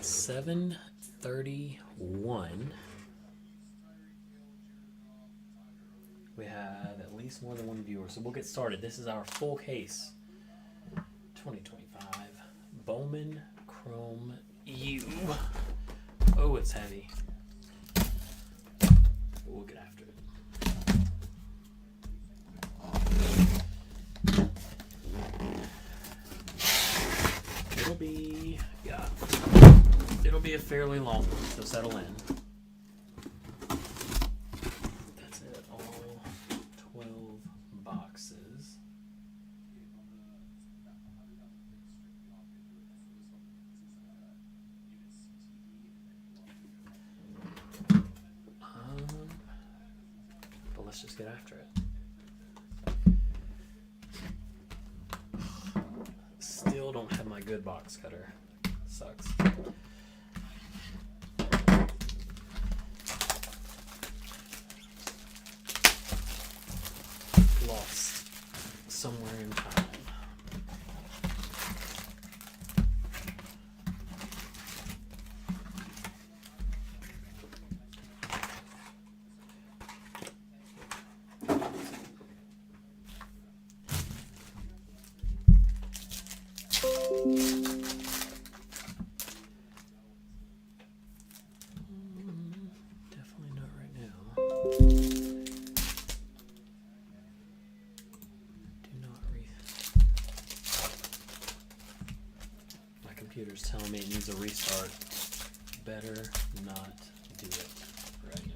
7:31. We have at least more than one viewer, so we'll get started. This is our full case 2025 Bowman Chrome U. Oh, it's heavy. We'll get after it. It'll be a fairly long one, so settle in. That's it, all 12 boxes. But let's just get after it. Still don't have my good box cutter. Sucks. Lost somewhere in time. Definitely not right now. Do not My computer's telling me it needs a restart. Better not do it right now.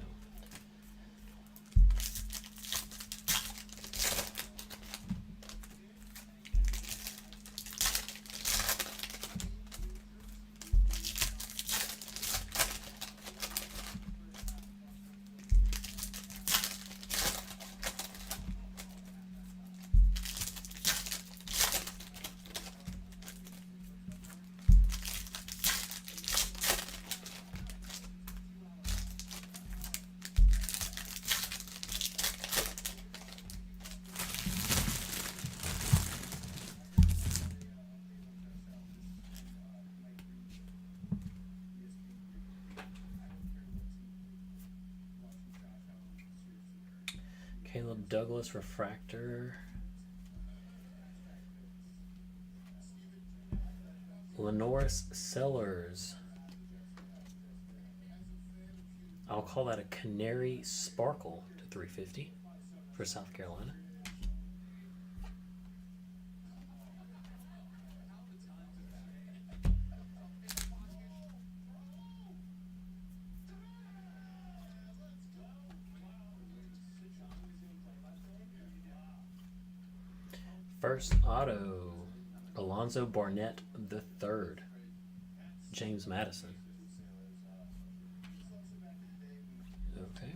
Caleb Douglas refractor. Lenoris Sellers. I'll call that a Canary Sparkle to 350 for South Carolina. First auto, Alonzo Barnett III, James Madison. Okay.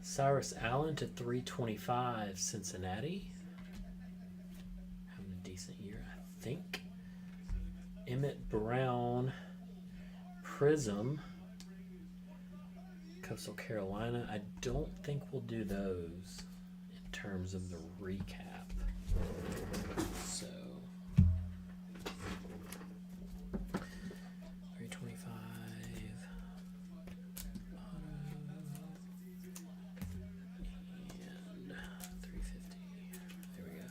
Cyrus Allen to 325, Cincinnati. Having a decent year, I think. Emmett Brown, Prism, Coastal Carolina. I don't think we'll do those in terms of the recap. So 325 and 350. There we go.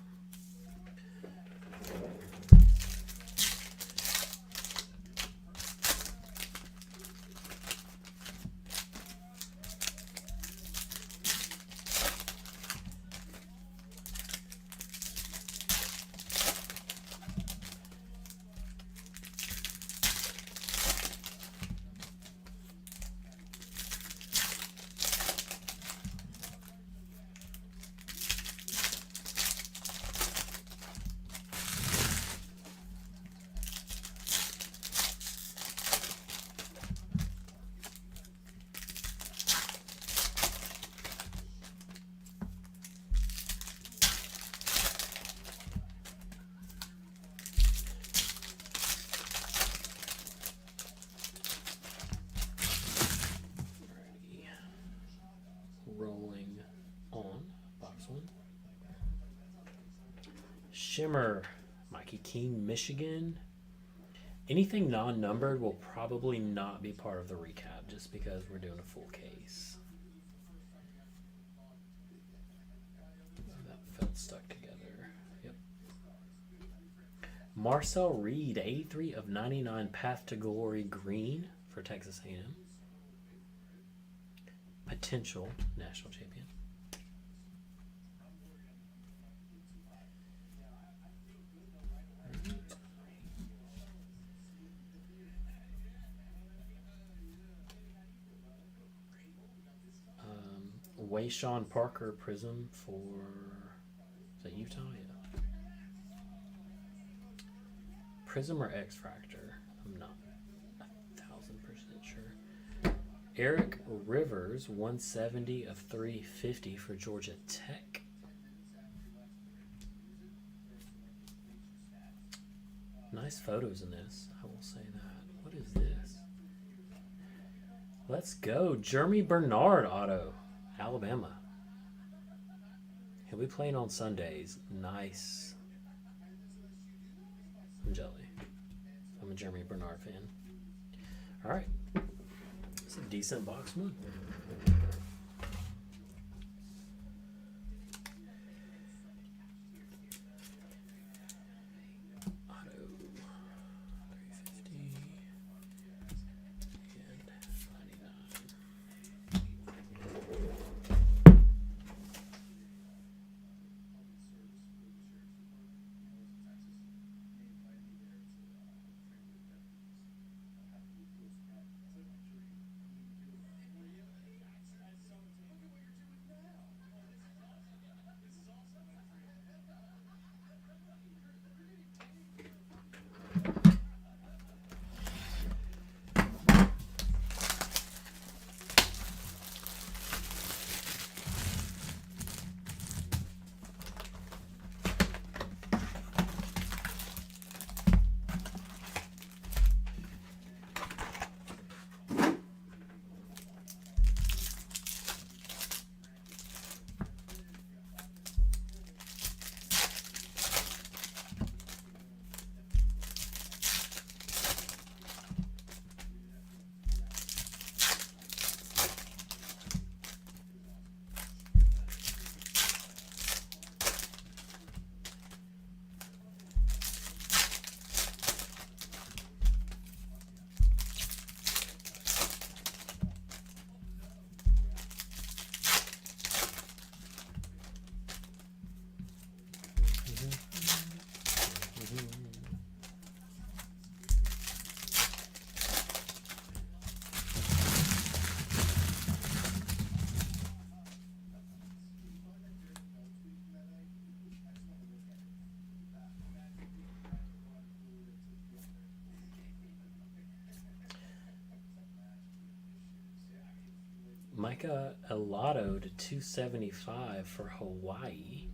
Shimmer, Mikey Keene, Michigan. Anything non-numbered will probably not be part of the recap just because we're doing a full case. That felt stuck together. Yep. Marcel Reed, 83 of 99, Path to Glory green for Texas A&M. Potential national champion. Wayshawn Parker Prism for, is that Utah? Yeah. Prism or X-Fractor? I'm not 1,000% sure. Eric Rivers, 170 of 350 for Georgia Tech. Nice photos in this, I will say that. What is this? Let's go. Jeremy Bernard auto. Alabama. He'll be playing on Sundays. Nice. I'm jelly. I'm a Jeremy Bernard fan. All right. It's a decent box one. Auto 350 and 99. Micah Elato to 275 for Hawaii.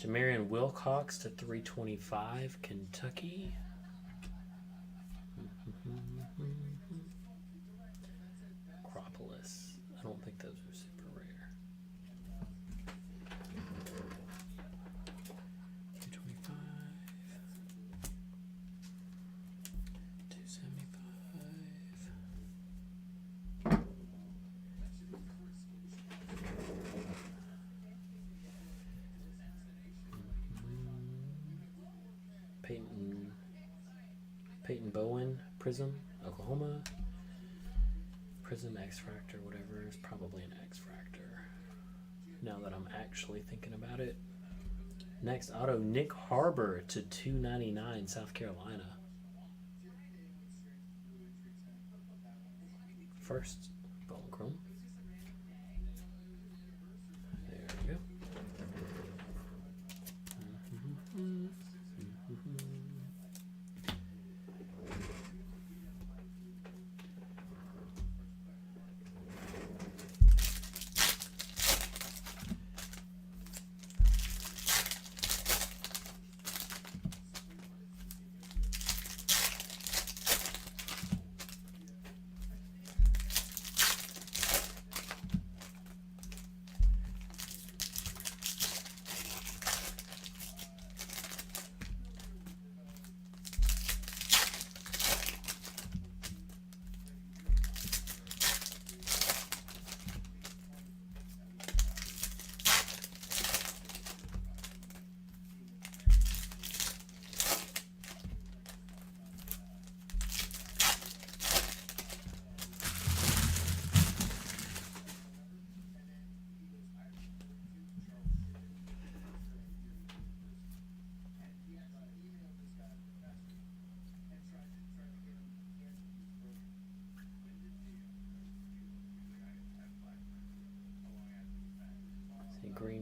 Jamarian Wilcox to 325, Kentucky. Acropolis. I don't think those are super rare. 225. 275. Peyton Bowen, Prism, Oklahoma. Prism X-Fractor, whatever, is probably an X-Fractor. Now that I'm actually thinking about it. Next auto, Nick Harbor to 299, South Carolina. First, Bowman Chrome. There we go.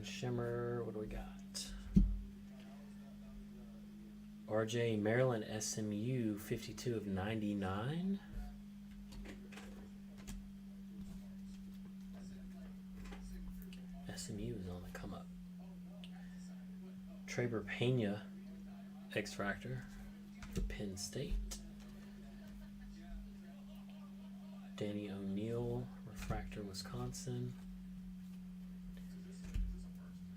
Green Shimmer. What do we got? RJ Maryland SMU 52 of 99. SMU is on the come up. Traber Pena X-Fractor for Penn State. Danny O'Neill Refractor Wisconsin.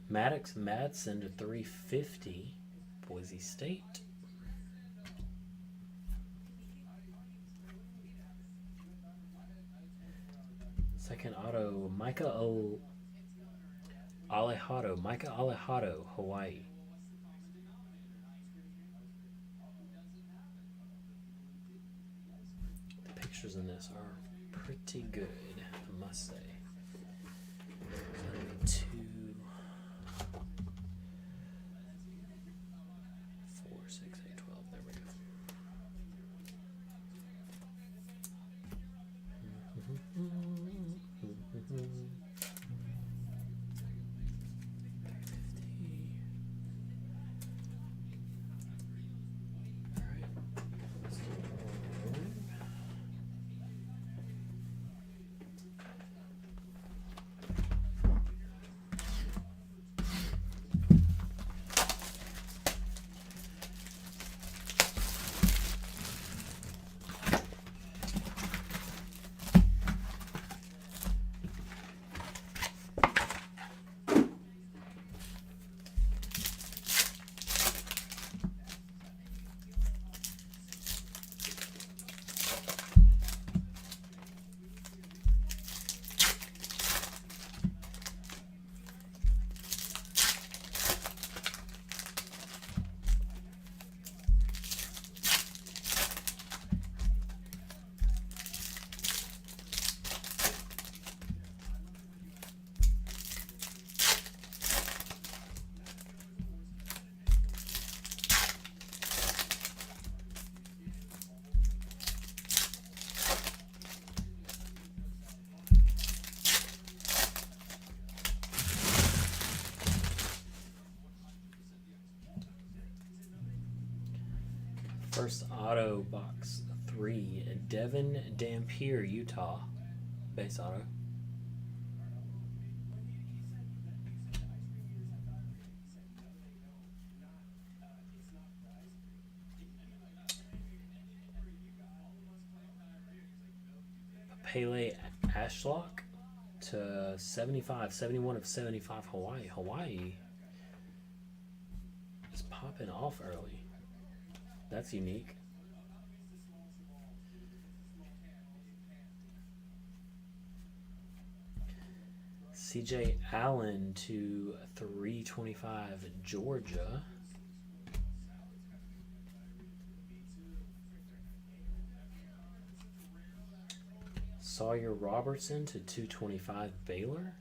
Maddox Madsen to 350 Boise State. Second auto, Micah Alejado, Hawaii. The pictures in this are pretty good, I must say. So 2, 4, 6, 8, 12. There we go. First auto, box 3, Devin Dampier, Utah, base auto. Pele Ashlock to 75, 71 of 75, Hawaii. Hawaii is popping off early. That's unique. CJ Allen to 325, Georgia. Sawyer Robertson to 225, Baylor.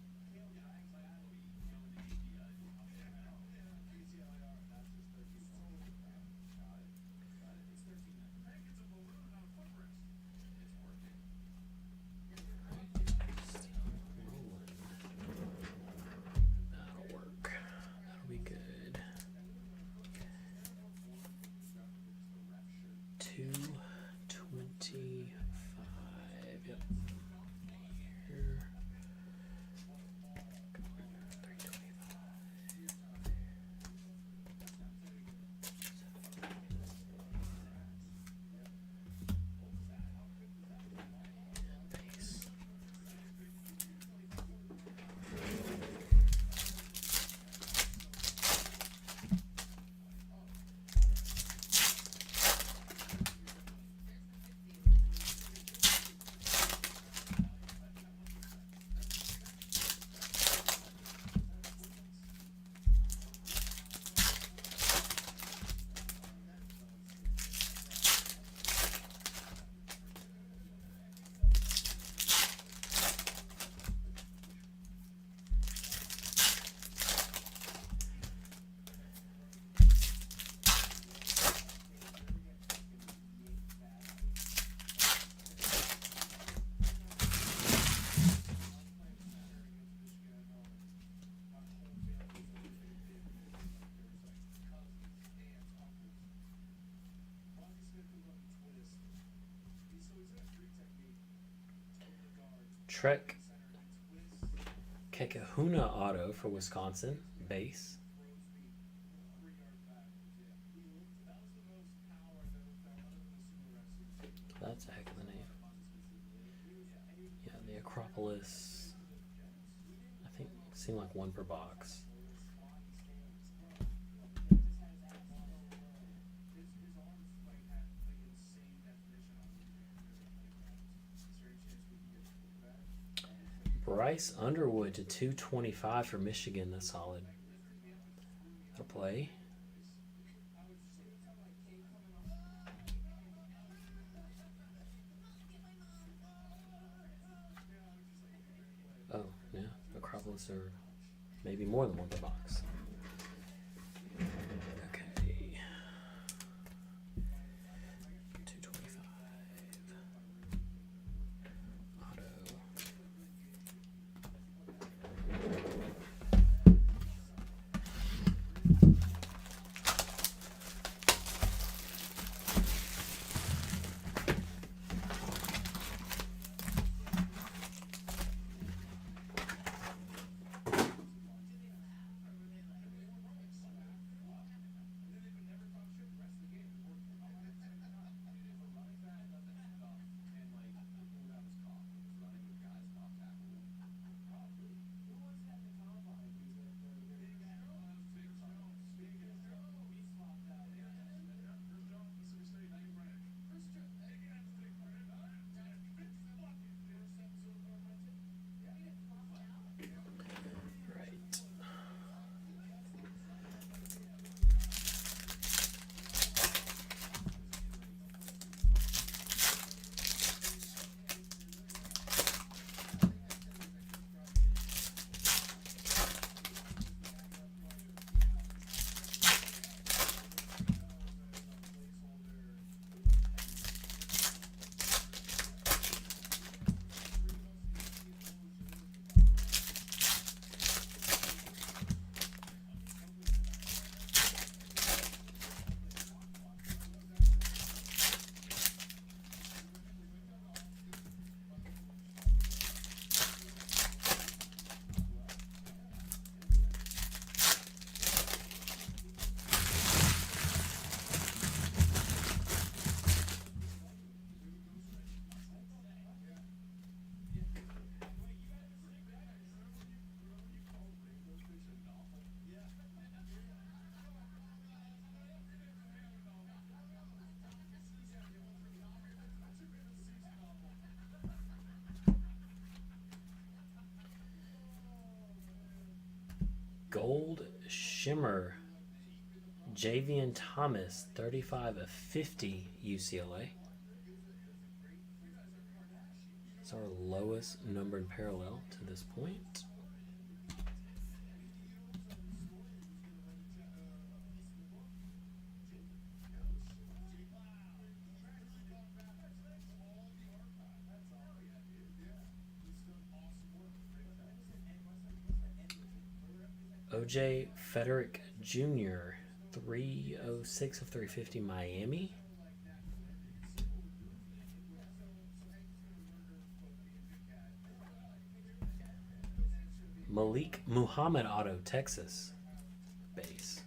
Trek Kekahuna auto for Wisconsin, base. That's a heck of a name. Yeah, the Acropolis, I think, seemed like one per box. Bryce Underwood to 225 for Michigan. That's solid. That'll play. Oh, yeah. Acropolis are maybe more than one per box. Okay. 225. Auto. Gold Shimmer, Javian Thomas, 35 of 50 UCLA. It's our lowest numbered parallel to this point. OJ Frederick Jr., 306 of 350 Miami. Malik Muhammad auto, Texas, base.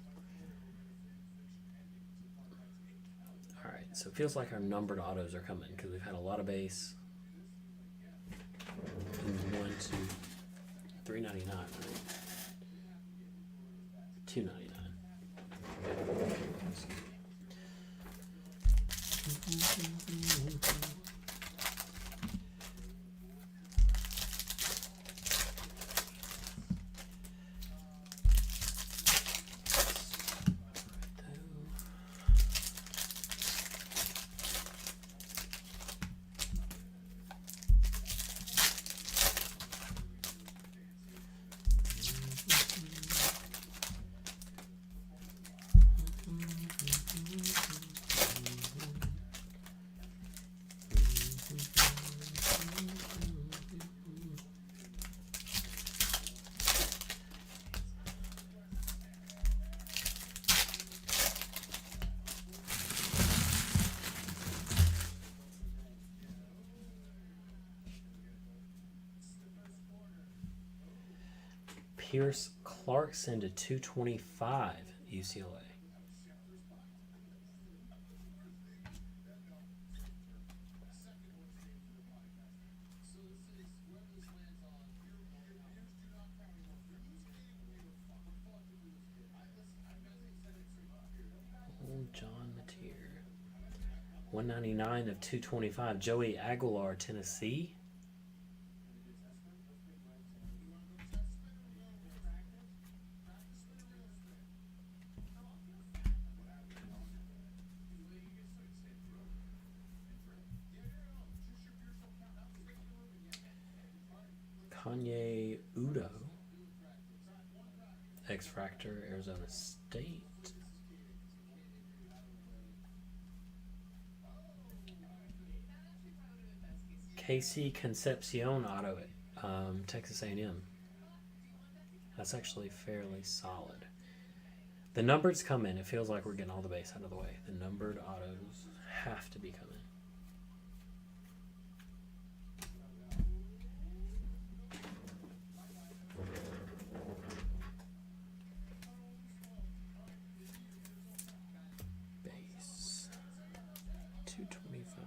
All right, so it feels like our numbered autos are coming because we've had a lot of base. 1, 2, 399, right? 299. Pierce Clarkson to 225 UCLA. John Mateer. 199 of 225. Joey Aguilar, Tennessee. Kanye Udo. X-Fractor, Arizona State. KC Concepcion auto, Texas A&M. That's actually fairly solid. The numbered's come in. It feels like we're getting all the base out of the way. The numbered autos have to be coming. Base 225.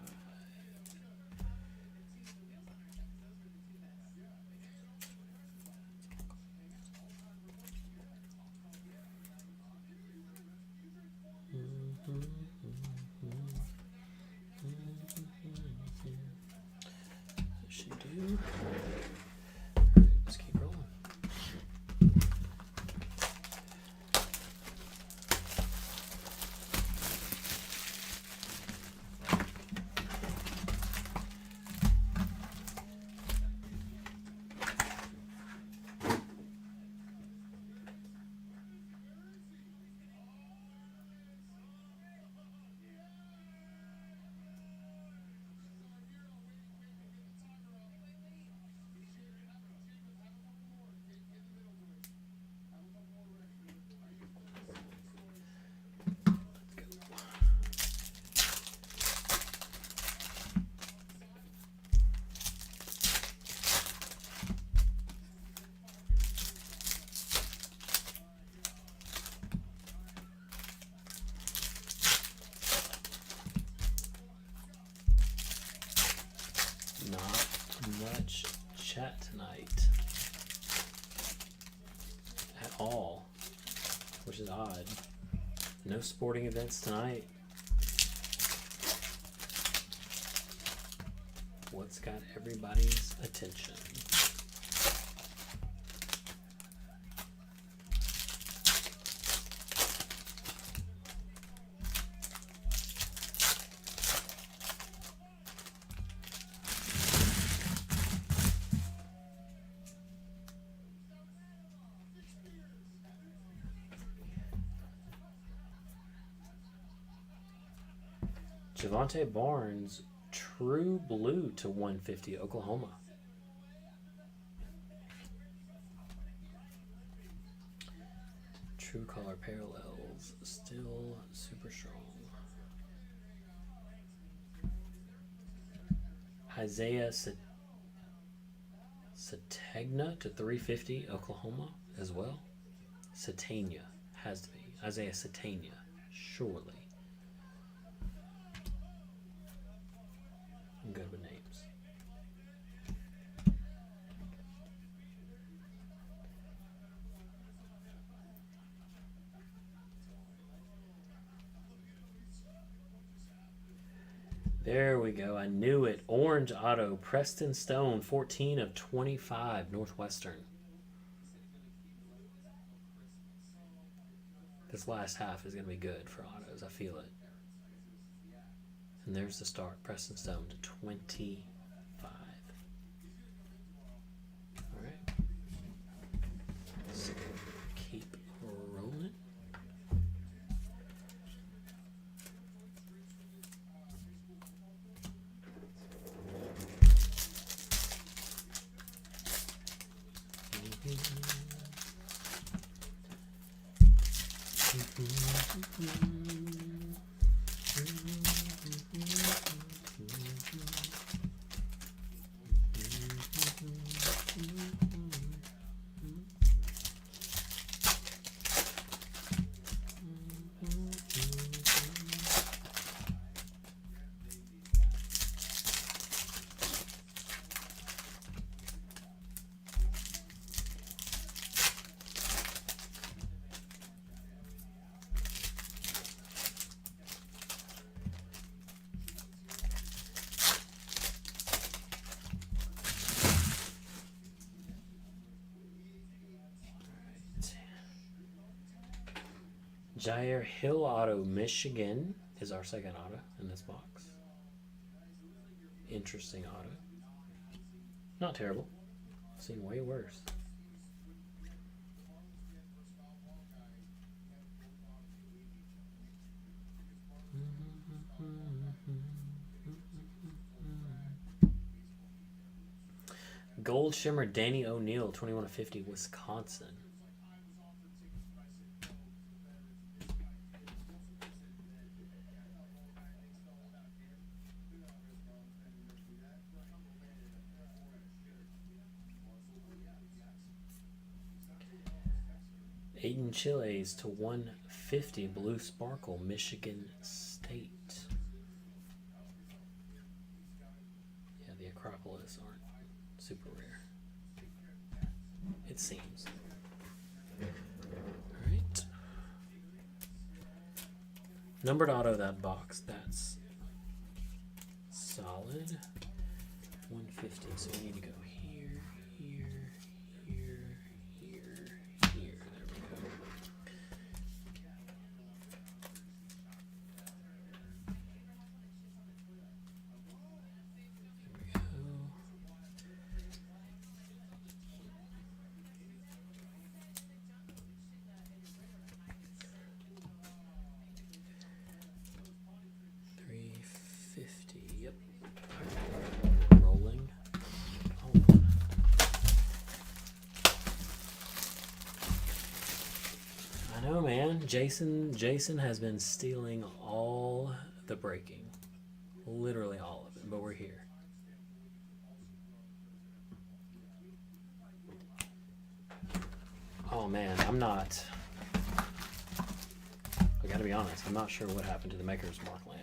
She do. Let's keep rolling. Much chat tonight at all, which is odd. No sporting events tonight. What's got everybody's attention? Javonte Barnes, True Blue to 150, Oklahoma. True color parallels, still super strong. Isaiah Sategna to 350, Oklahoma as well. Satania has to be. Isaiah Satania, surely. I'm good with names. There we go. I knew it. Orange auto, Preston Stone, 14 of 25, Northwestern. This last half is going to be good for autos. I feel it. And there's the start. Preston Stone to 25. All right. So keep rolling. Jair Hill auto, Michigan is our second auto in this box. Interesting auto. Not terrible. Seen way worse. Gold Shimmer Danny O'Neill, 21/50, Wisconsin. Aiden Chiles to 150, Blue Sparkle, Michigan State. Yeah, the Acropolis aren't super rare, it seems. Alright. Numbered auto, that box. That's solid. 150, so we need to go here, here, here, here, here. There we go. There we go. 350. Yep. Rolling. Hold on. I know, man. Jason has been stealing all the breaking. Literally all of it, but we're here. Oh man, I'm not. I gotta be honest, I'm not sure what happened to the Maker's Mark land.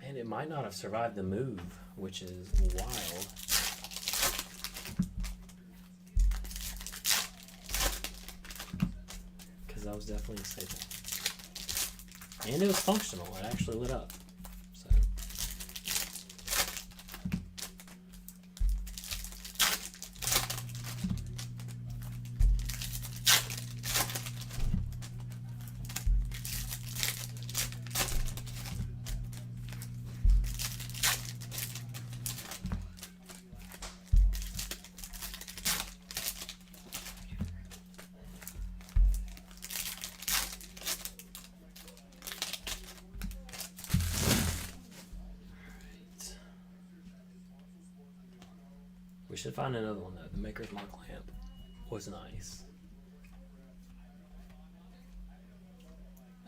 Man, it might not have survived the move, which is wild. Because that was definitely a staple. And it was functional. It actually lit up. So. We should find another one though. The Maker's Mark lamp was nice.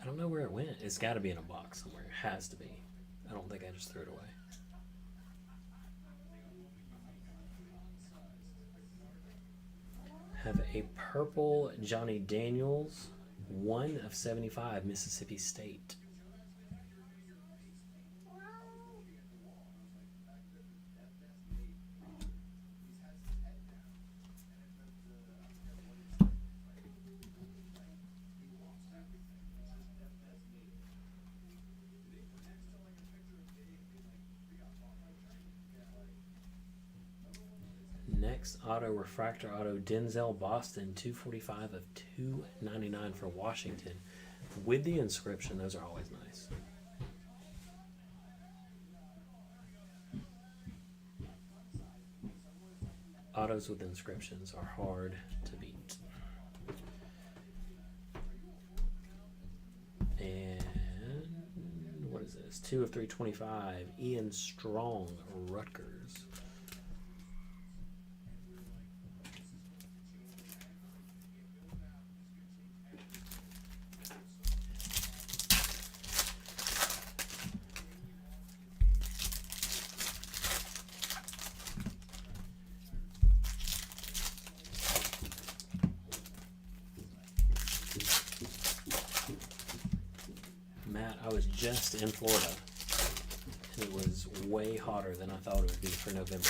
I don't know where it went. It's got to be in a box somewhere. It has to be. I don't think I just threw it away. Have a purple Johnny Daniels, 1/75, Mississippi State. Next auto, refractor auto, Denzel Boston, 245/299 for Washington. With the inscription, those are always nice. Autos with inscriptions are hard to beat. And what is this? 2/325, Ian Strong, Rutgers. Matt, I was just in Florida, and it was way hotter than I thought it would be for November.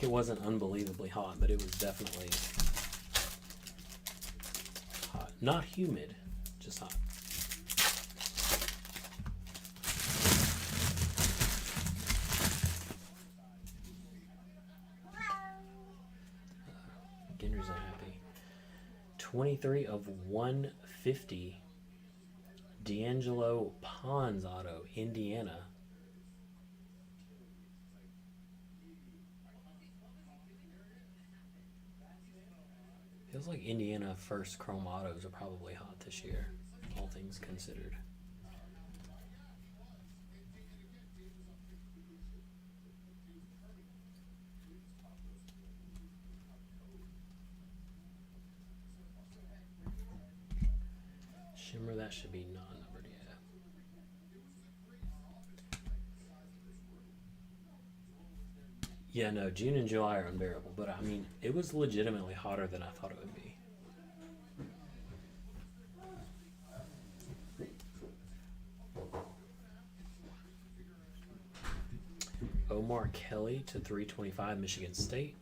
Like, it wasn't unbelievably hot, but it was definitely hot. Not humid, just hot. Gendry's unhappy. 23 of 150. D'Angelo Pons auto, Indiana. Feels like Indiana first chrome autos are probably hot this year, all things considered. Shimmer, that should be non-numbered, yeah. Yeah, no, June and July are unbearable, but I mean, it was legitimately hotter than I thought it would be. Omar Kelly to 325, Michigan State.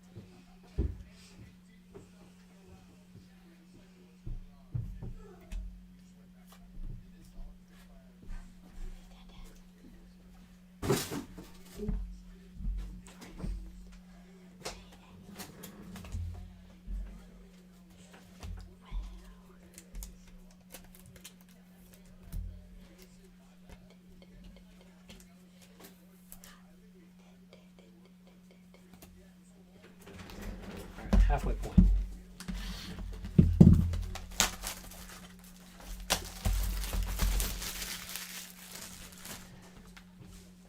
Halfway point.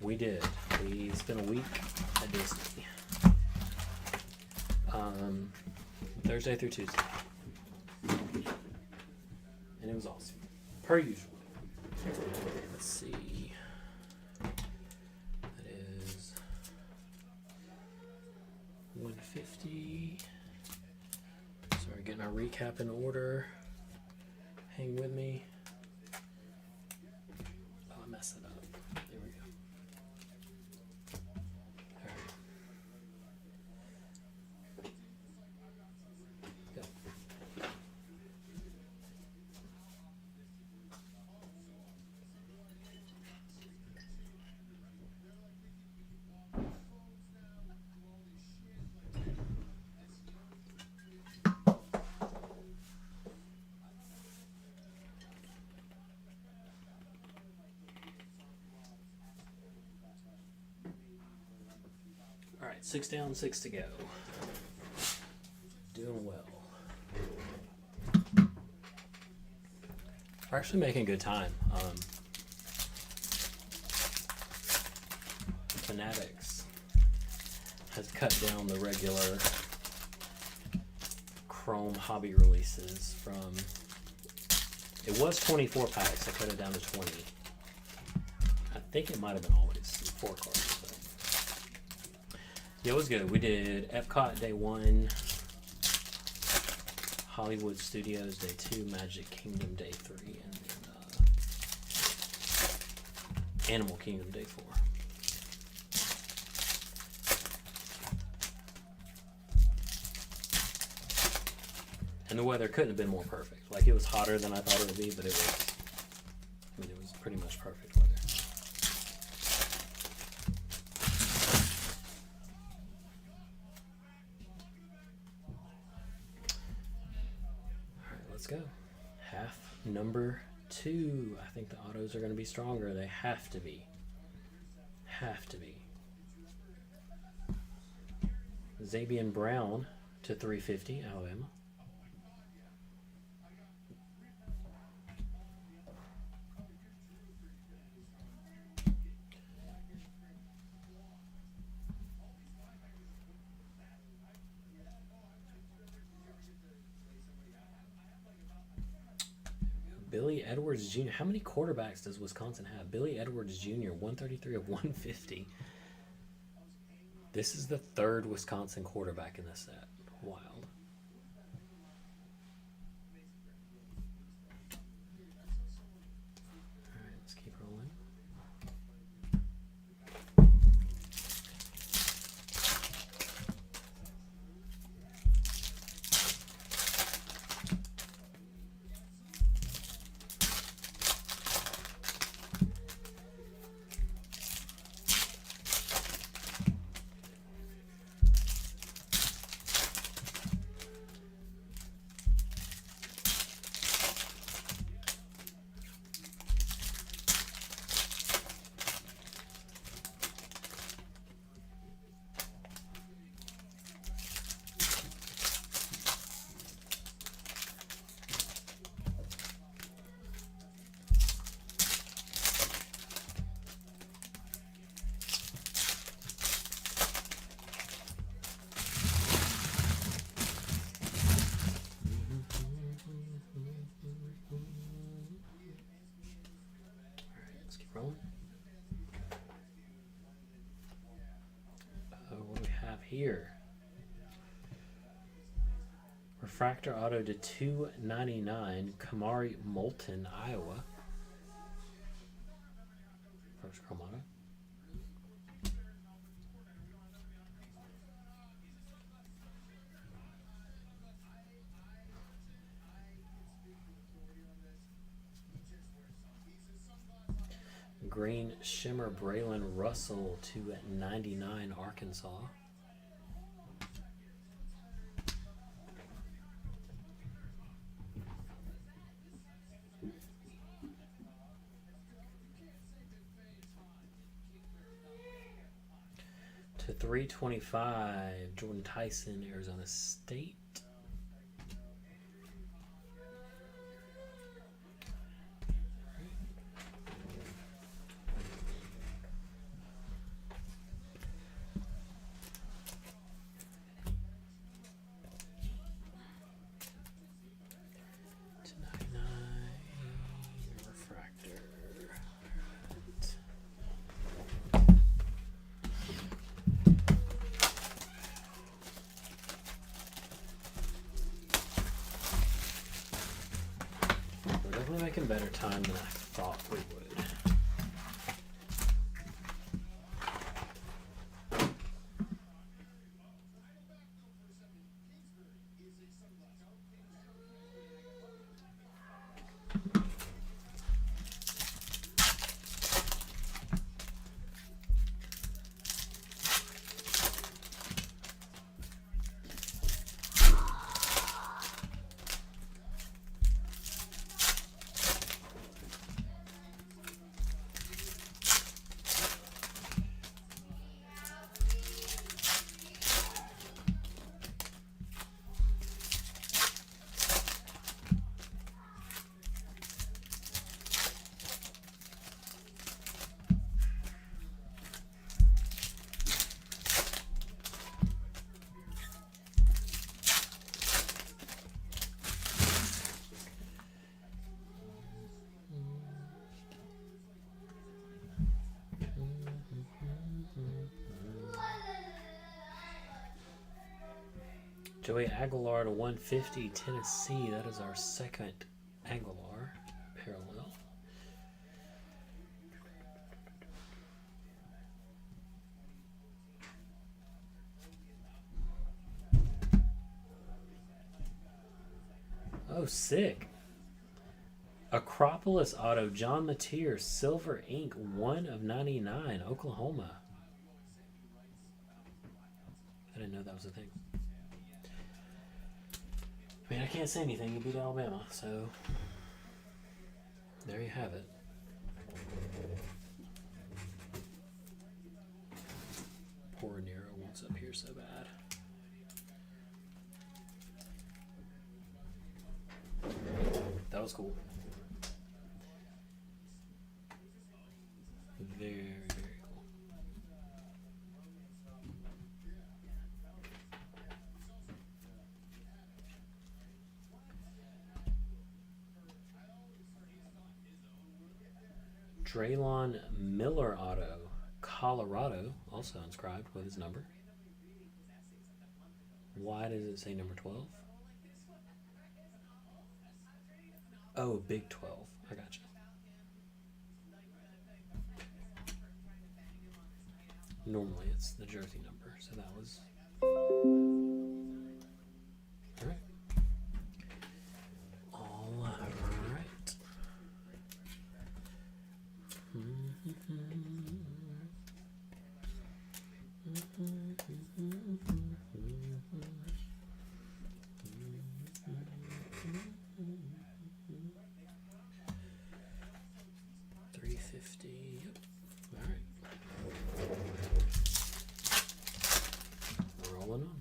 We did. We spent a week at Disney. Thursday through Tuesday. And it was awesome. Per usual. Let's see. That is 150. Sorry, getting our recap in order. Hang with me. Oh, I messed it up. There we go. All right. Go. All right, 6 down, 6 to go. Doing well. We're actually making good time. Fanatics has cut down the regular Chrome hobby releases from, it was 24 packs, I cut it down to 20. I think it might have been always 4 cards. But yeah, it was good. We did Epcot Day 1, Hollywood Studios Day 2, Magic Kingdom Day 3, and then Animal Kingdom Day 4. And the weather couldn't have been more perfect. Like, it was hotter than I thought it would be, but it was, I mean, it was pretty much perfect weather. All right, let's go. Half number 2. I think the autos are going to be stronger. They have to be. Have to be. Xavier Brown to 350, Alabama. Billy Edwards Jr. How many quarterbacks does Wisconsin have? Billy Edwards Jr., 133 of 150. This is the 3rd Wisconsin quarterback in this set. Wild. All right, let's keep rolling. here. Refractor auto to 299, Kamari Moulton, Iowa. First chrome auto. Green Shimmer Braylon Russell to 99, Arkansas. To 325, Jordan Tyson, Arizona State. We're making better time than I thought we would. Joey Aguilar to 150, Tennessee. That is our second Aguilar parallel. Oh, sick. Acropolis auto, John Mateer, silver ink, 1/99, Oklahoma. I didn't know that was a thing. I mean, I can't say anything. You beat Alabama, so there you have it. Poor Nero wants up here so bad. That was cool. Very, very cool. Draylon Miller auto, Colorado, also inscribed with his number. Why does it say number 12? Oh, Big 12. I got you. Normally it's the jersey number, so that was... Alright. Alright. $350. Yep. All right. Rolling on.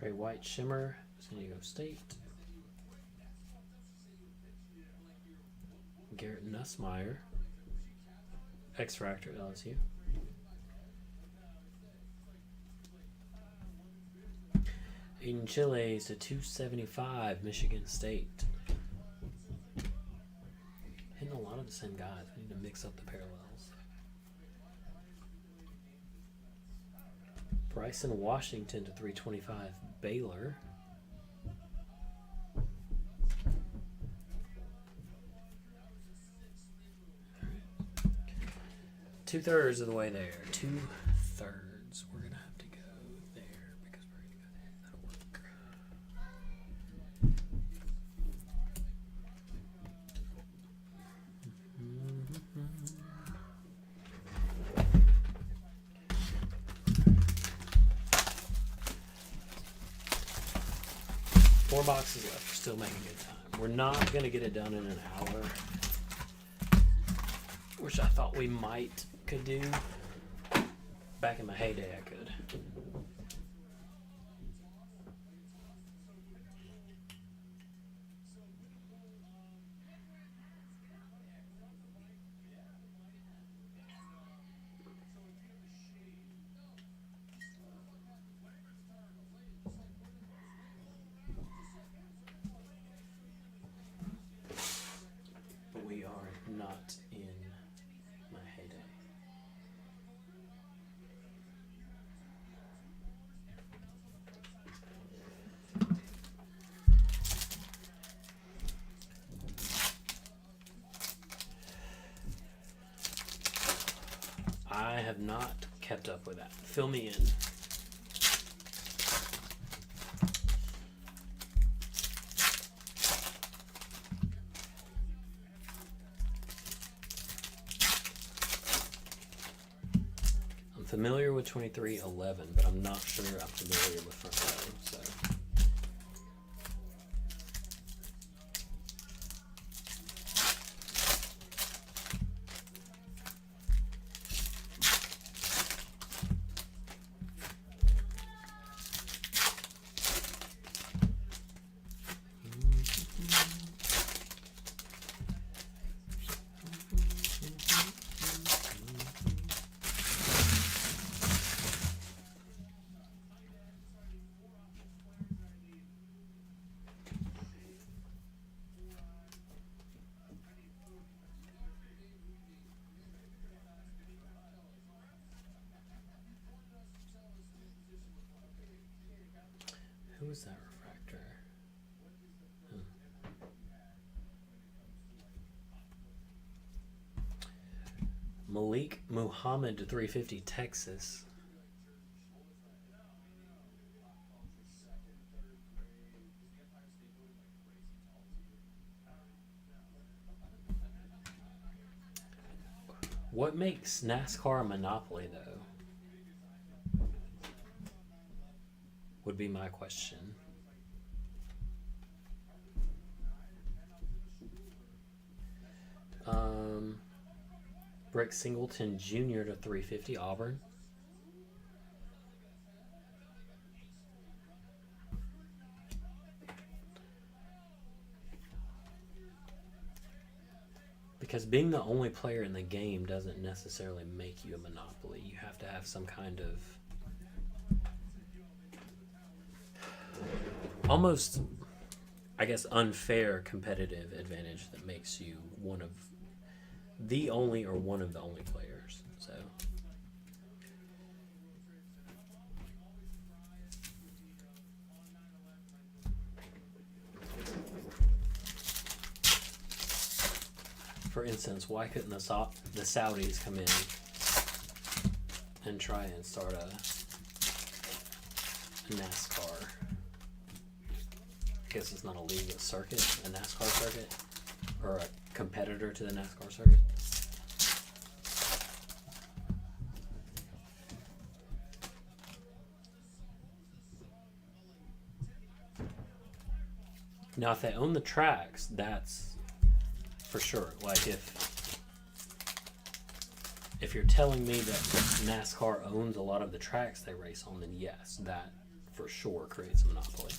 Trey White Shimmer, San Diego State. Garrett Nussmeier, X-Fractor, LSU. Aiden Chiles to 275, Michigan State. Hitting a lot of the same guys. We need to mix up the parallels. Bryson Washington to 325, Baylor. Two-thirds of the way there. Two-thirds. We're going to have to go there because we're going to go there. That'll work. 4 boxes left. We're still making good time. We're not going to get it done in an hour, which I thought we could do. Back in my heyday, I could. But we are not in my heyday. I have not kept up with that. Fill me in. I'm familiar with 2311, but I'm not sure I'm familiar with front row, so. Who is that refractor? Malik Muhammad to 350, Texas. What makes NASCAR a monopoly, though? Would be my question. Brick Singleton Jr. to 350, Auburn. Because being the only player in the game doesn't necessarily make you a monopoly. You have to have some kind of almost, I guess, unfair competitive advantage that makes you one of the only or one of the only players. So for instance, why couldn't the Saudis come in and try and start a NASCAR? I guess it's not a league, a circuit, a NASCAR circuit, or a competitor to the NASCAR circuit. Now, if they own the tracks, that's for sure. Like if you're telling me that NASCAR owns a lot of the tracks they race on, then yes, that for sure creates a monopoly.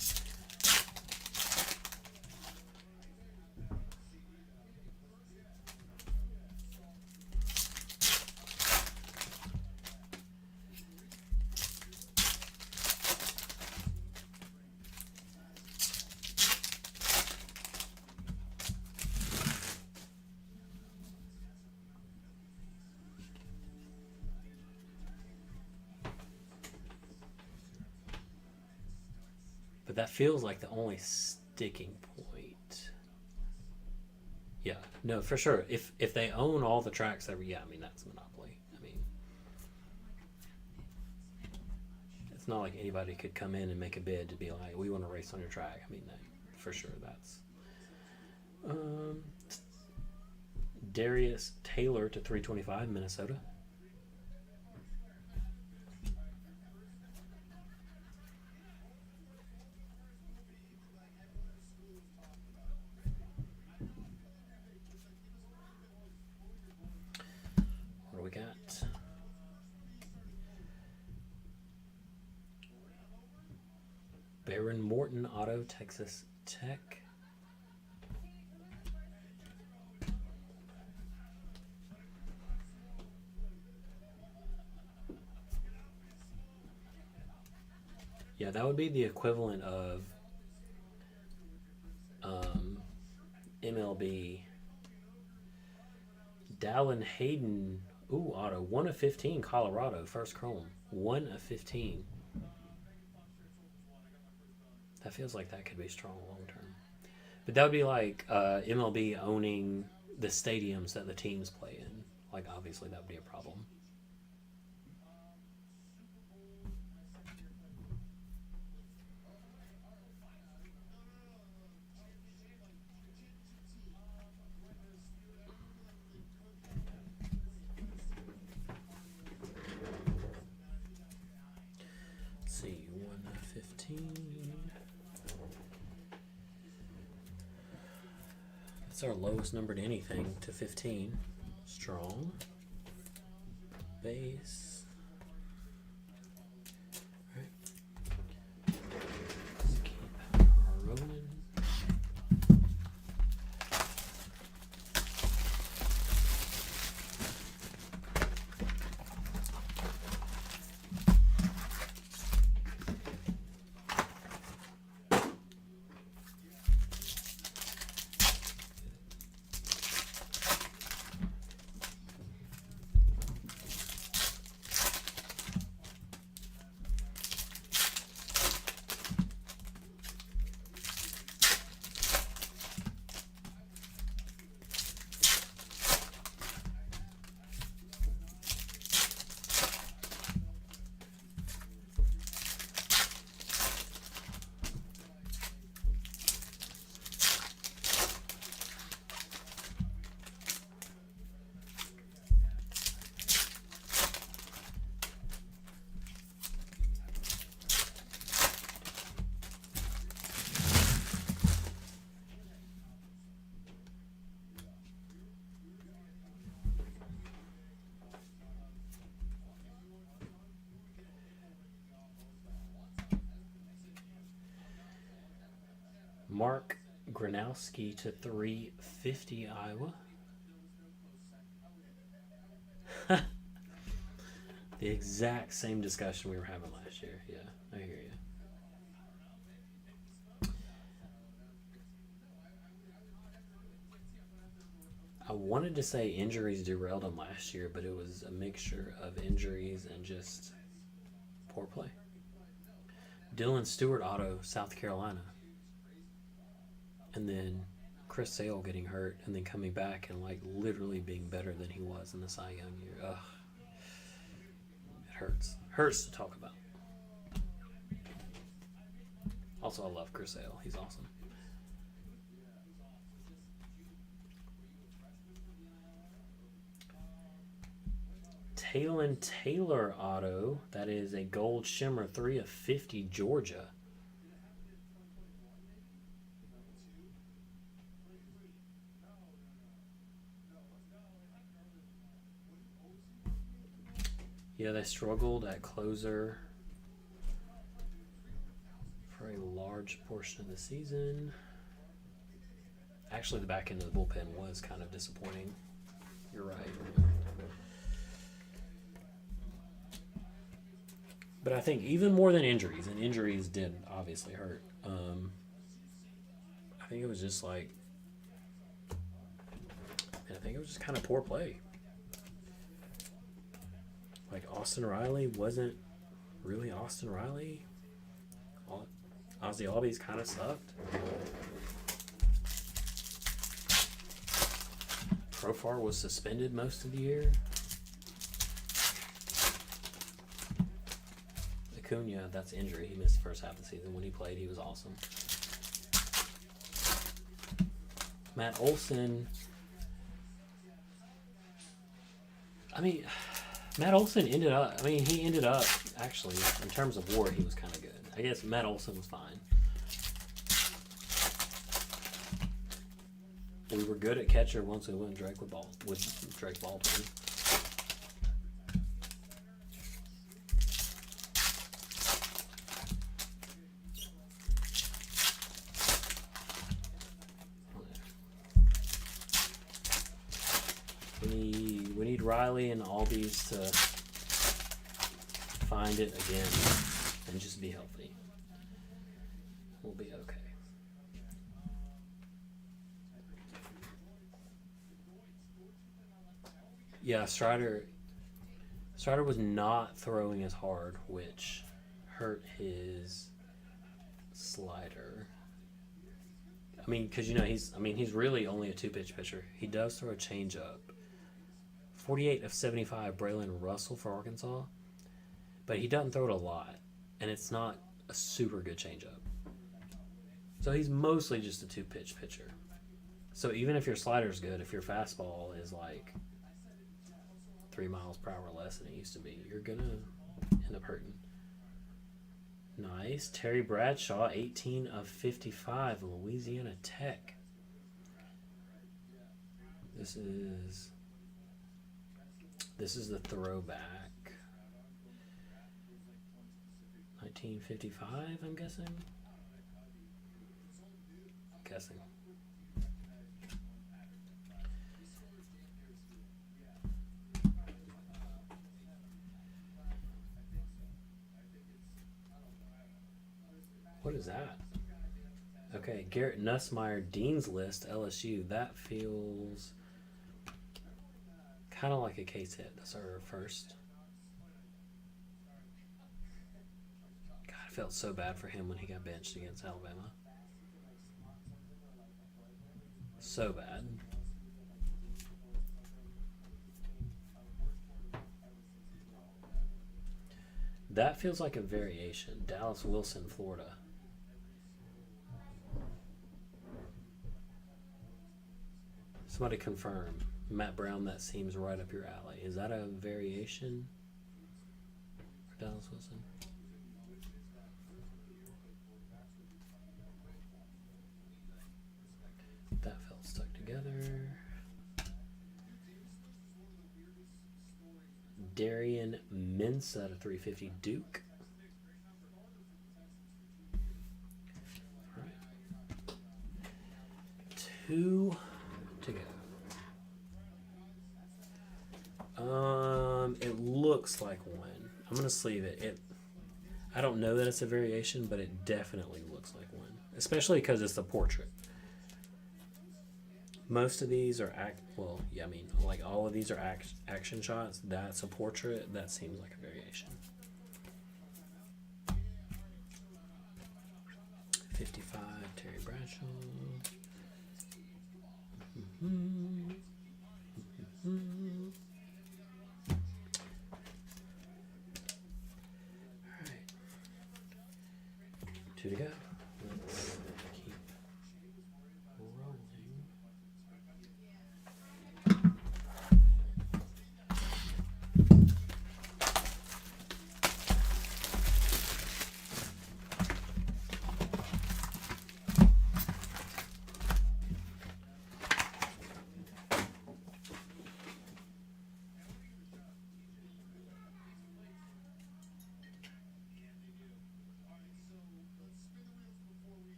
But that feels like the only sticking point. Yeah, no, for sure. If they own all the tracks, I mean that's a monopoly. I mean, it's not like anybody could come in and make a bid to be like, we want to race on your track. I mean, for sure that's. Darius Taylor to 325, Minnesota. What do we got? Baron Morton Auto, Texas Tech. Yeah, that would be the equivalent of MLB. Dallin Hayden, auto, 1 of 15, Colorado, first chrome, 1 of 15. That feels like that could be strong long term. But that would be like MLB owning the stadiums that the teams play in. Like, obviously, that would be a problem. Let's see, 1 of 15. That's our lowest numbered anything to 15. Strong. Base. Alright. Let's keep our rolling. Mark Gronowski to 350, Iowa. The exact same discussion we were having last year. Yeah, I hear you. I wanted to say injuries derailed him last year, but it was a mixture of injuries and just poor play. Dylan Stewart auto, South Carolina. And then Chris Sale getting hurt and then coming back and like literally being better than he was in the Cy Young year. Ugh. It hurts. Hurts to talk about. Also, I love Chris Sale. He's awesome. Talon Taylor auto. That is a gold shimmer 3 of 50, Georgia. Yeah, they struggled at closer. large portion of the season. Actually, the back end of the bullpen was kind of disappointing. You're right. But I think even more than injuries, and injuries did obviously hurt, I think it was just like, I think it was just kind of poor play. Like Austin Riley wasn't really Austin Riley. Ozzy Albies kind of sucked. Profar was suspended most of the year. Acuna, that's injury. He missed the first half of the season. When he played, he was awesome. Matt Olson. Matt Olson ended up, actually, in terms of WAR, he was kind of good. I guess Matt Olson was fine. We were good at catcher once we went Drake with Drake Baldwin. We need Riley and Albies to find it again and just be healthy. We'll be okay. Yeah, Strider was not throwing as hard, which hurt his slider. I mean, because he's really only a two-pitch pitcher. He does throw a changeup. 48 of 75, Braylon Russell for Arkansas, but he doesn't throw it a lot, and it's not a super good changeup. So he's mostly just a two-pitch pitcher. So even if your slider's good, if your fastball is like 3 miles per hour less than it used to be, you're gonna end up hurting. Nice. Terry Bradshaw, 18 of 55, Louisiana Tech. This is the throwback. 1955, I'm guessing. What is that? Okay, Garrett Nussmeier, Dean's List, LSU. That feels kind of like a case hit. That's our first. God, I felt so bad for him when he got benched against Alabama. So bad. That feels like a variation. Dallas Wilson, Florida. Somebody confirm. Matt Brown, that seems right up your alley. Is that a variation for Dallas Wilson? That felt stuck together. Darian Mensah to 350, Duke. All right. 2 to go. It looks like one. I'm gonna sleeve it. I don't know that it's a variation, but it definitely looks like one, especially because it's the portrait. Most of these are all of these are action shots. That's a portrait. That seems like a variation. 55, Terry Bradshaw. All right. 2 to go. Let's keep rolling.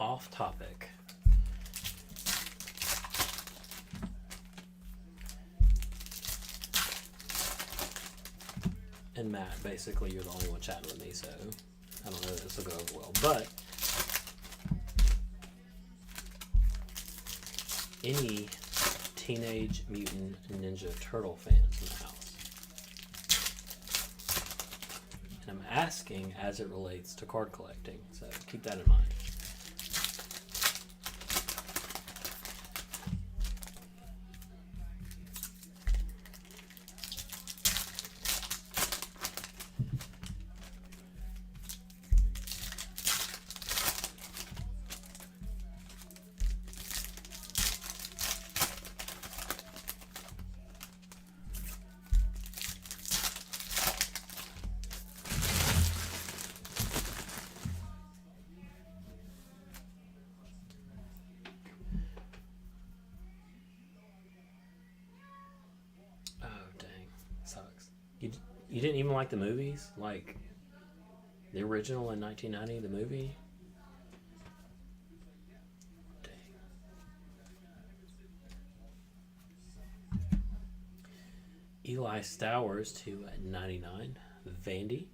off topic. And Matt, basically, you're the only one chatting with me, so I don't know that this will go over well. But any Teenage Mutant Ninja Turtle fans in the house? And I'm asking as it relates to card collecting, so keep that in mind. You didn't even like the movies? Like, the original in 1990, the movie? Dang. Eli Stowers to 99. Vandy.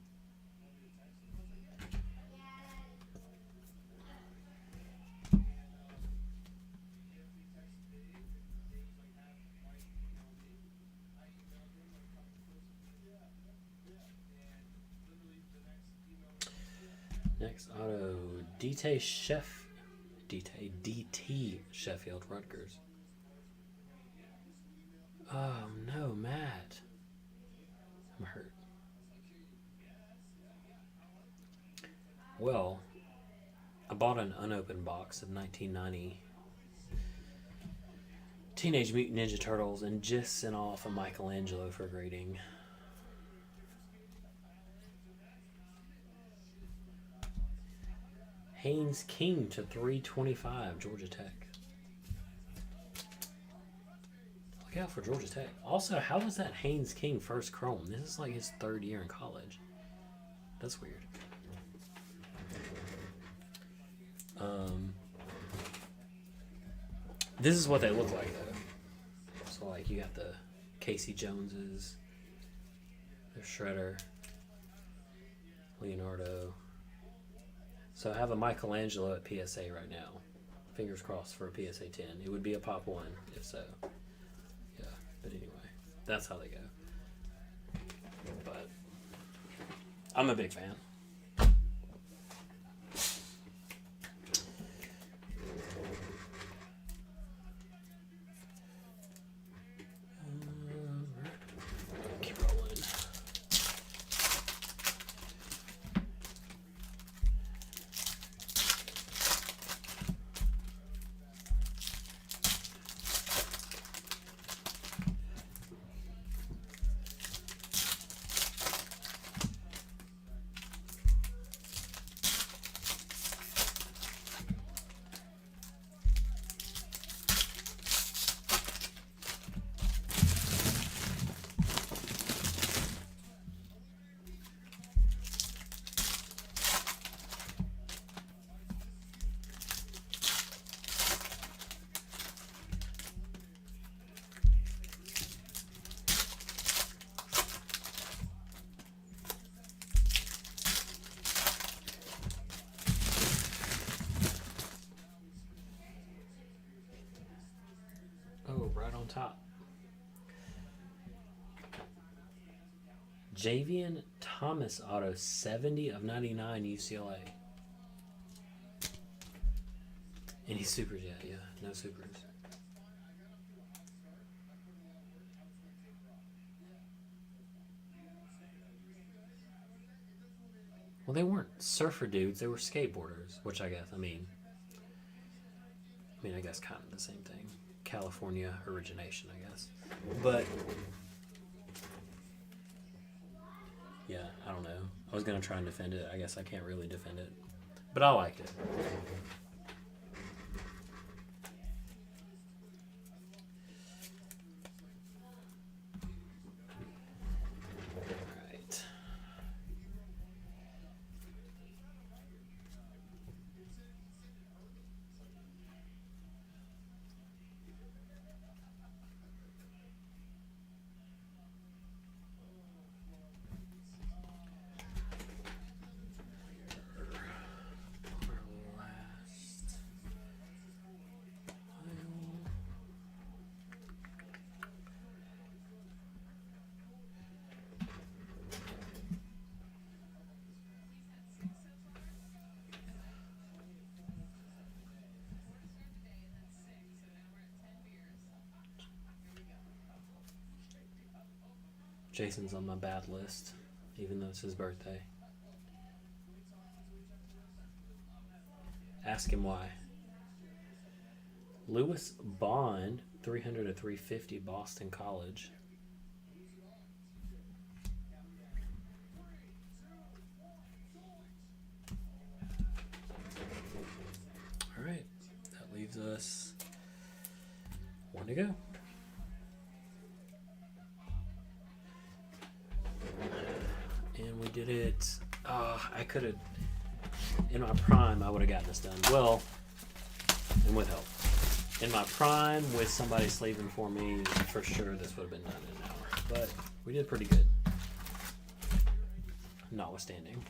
Next auto, DT Sheffield Rutgers. Oh no, Matt. I'm hurt. Well, I bought an unopened box of 1990 Teenage Mutant Ninja Turtles and just sent off a Michelangelo for grading. Haynes King to 325, Georgia Tech. Look out for Georgia Tech. Also, how was that Haynes King first chrome? This is like his third year in college. That's weird. This is what they look like, though. So, like, you got the Casey Joneses, the Shredder, Leonardo. So I have a Michelangelo at PSA right now. Fingers crossed for a PSA 10. It would be a pop 1 if so. Yeah, but anyway, that's how they go. But I'm a big fan. Keep rolling. Right on top. Javian Thomas auto 70 of 99 UCLA. Any supers yet? Yeah, no supers. Well, they weren't surfer dudes, they were skateboarders, which I guess, I guess kind of the same thing. California origination, I guess. But yeah, I don't know. I was gonna try and defend it. I guess I can't really defend it. But I liked it. Alright. Jason's on my bad list, even though it's his birthday. Ask him why. Lewis Bond, 300 to 350, Boston College. All right, that leaves us one to go. And we did it. I could have, in my prime, I would have gotten this done. Well, and with help. In my prime, with somebody sleeping for me, for sure this would have been done in an hour. But we did pretty good. Notwithstanding.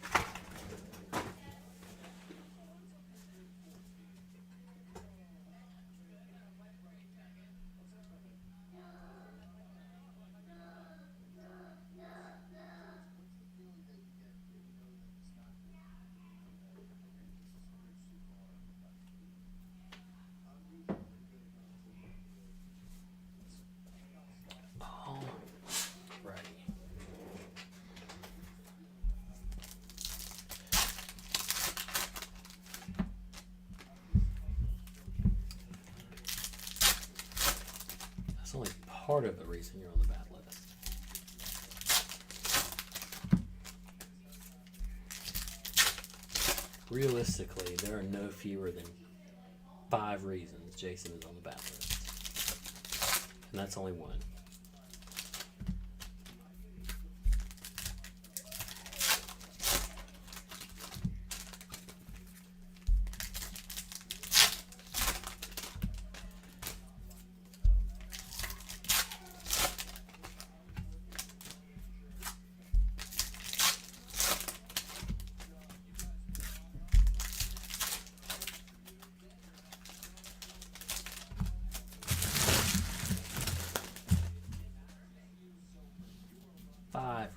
That's only part of the reason you're on the bad list. Realistically, there are no fewer than 5 reasons Jason is on the bad list. And that's only one.